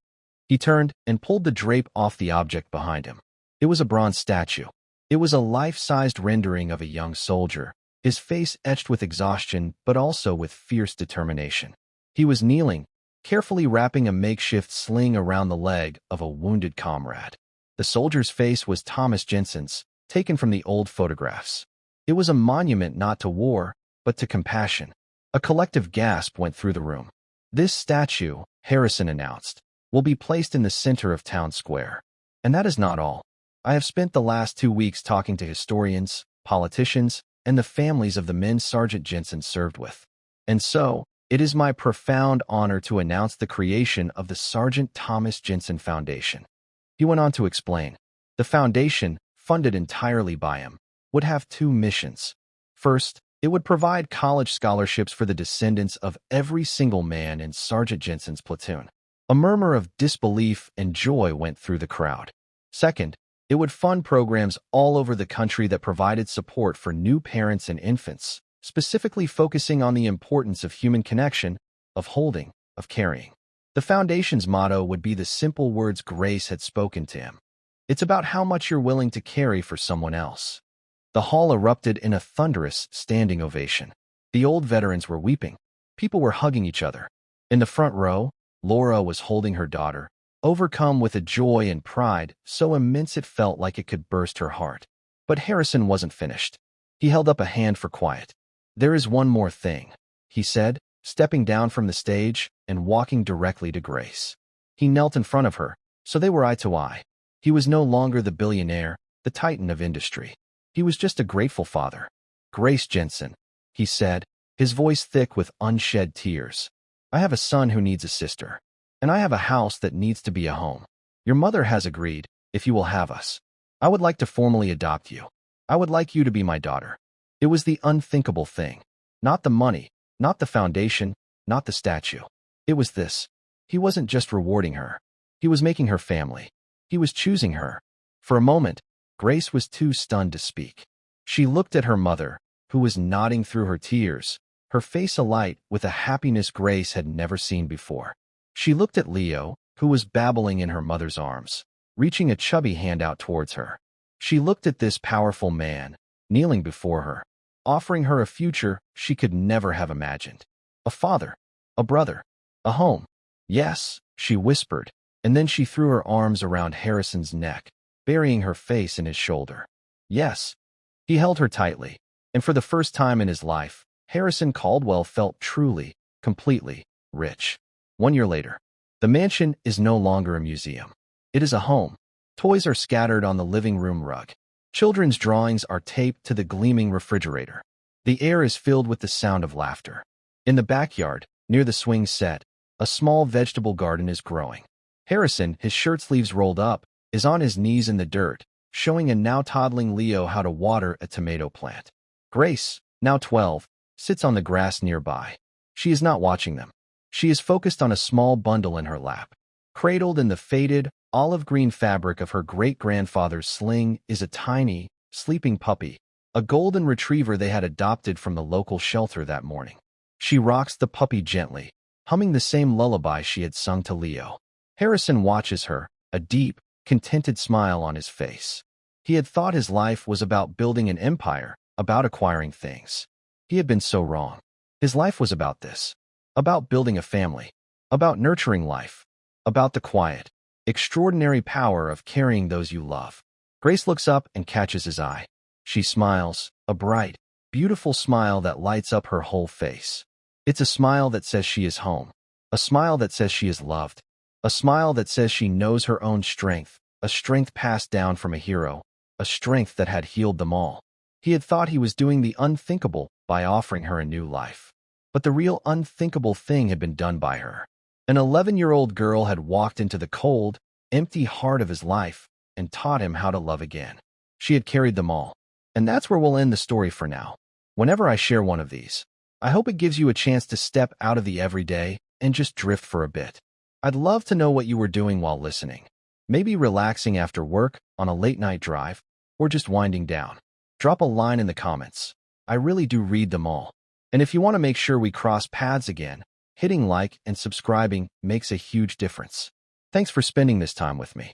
S1: He turned and pulled the drape off the object behind him. It was a bronze statue. It was a life-sized rendering of a young soldier, his face etched with exhaustion but also with fierce determination. He was kneeling, carefully wrapping a makeshift sling around the leg of a wounded comrade. The soldier's face was Thomas Jensen's, taken from the old photographs. It was a monument not to war, but to compassion. A collective gasp went through the room. "This statue," Harrison announced, "will be placed in the center of town square. And that is not all. I have spent the last 2 weeks talking to historians, politicians, and the families of the men Sergeant Jensen served with. And so, it is my profound honor to announce the creation of the Sergeant Thomas Jensen Foundation." He went on to explain. The foundation, funded entirely by him, would have 2 missions. First, it would provide college scholarships for the descendants of every single man in Sergeant Jensen's platoon. A murmur of disbelief and joy went through the crowd. Second, it would fund programs all over the country that provided support for new parents and infants, specifically focusing on the importance of human connection, of holding, of carrying. The foundation's motto would be the simple words Grace had spoken to him. "It's about how much you're willing to carry for someone else." The hall erupted in a thunderous standing ovation. The old veterans were weeping. People were hugging each other. In the front row, Laura was holding her daughter, overcome with a joy and pride so immense it felt like it could burst her heart. But Harrison wasn't finished. He held up a hand for quiet. "There is one more thing," he said, stepping down from the stage and walking directly to Grace. He knelt in front of her, so they were eye to eye. He was no longer the billionaire, the titan of industry. He was just a grateful father. Grace Jensen, he said, his voice thick with unshed tears. I have a son who needs a sister. And I have a house that needs to be a home. Your mother has agreed, if you will have us. I would like to formally adopt you. I would like you to be my daughter. It was the unthinkable thing. Not the money, not the foundation, not the statue. It was this. He wasn't just rewarding her. He was making her family. He was choosing her. For a moment, Grace was too stunned to speak. She looked at her mother, who was nodding through her tears, her face alight with a happiness Grace had never seen before. She looked at Leo, who was babbling in her mother's arms, reaching a chubby hand out towards her. She looked at this powerful man, kneeling before her, offering her a future she could never have imagined. A father, a brother, a home. Yes, she whispered, and then she threw her arms around Harrison's neck, burying her face in his shoulder. Yes. He held her tightly, and for the first time in his life, Harrison Caldwell felt truly, completely rich. 1 year later, the mansion is no longer a museum. It is a home. Toys are scattered on the living room rug. Children's drawings are taped to the gleaming refrigerator. The air is filled with the sound of laughter. In the backyard, near the swing set, a small vegetable garden is growing. Harrison, his shirt sleeves rolled up, is on his knees in the dirt, showing a now toddling Leo how to water a tomato plant. Grace, now 12, sits on the grass nearby. She is not watching them. She is focused on a small bundle in her lap. Cradled in the faded, olive-green fabric of her great-grandfather's sling is a tiny, sleeping puppy, a golden retriever they had adopted from the local shelter that morning. She rocks the puppy gently, humming the same lullaby she had sung to Leo. Harrison watches her, a deep, contented smile on his face. He had thought his life was about building an empire, about acquiring things. He had been so wrong. His life was about this. About building a family. About nurturing life. About the quiet, extraordinary power of carrying those you love. Grace looks up and catches his eye. She smiles, a bright, beautiful smile that lights up her whole face. It's a smile that says she is home. A smile that says she is loved. A smile that says she knows her own strength, a strength passed down from a hero, a strength that had healed them all. He had thought he was doing the unthinkable by offering her a new life. But the real unthinkable thing had been done by her. An 11-year-old girl had walked into the cold, empty heart of his life and taught him how to love again. She had carried them all. And that's where we'll end the story for now. Whenever I share one of these, I hope it gives you a chance to step out of the everyday and just drift for a bit. I'd love to know what you were doing while listening. Maybe relaxing after work, on a late-night drive, or just winding down. Drop a line in the comments. I really do read them all. And if you want to make sure we cross paths again, hitting like and subscribing makes a huge difference. Thanks for spending this time with me.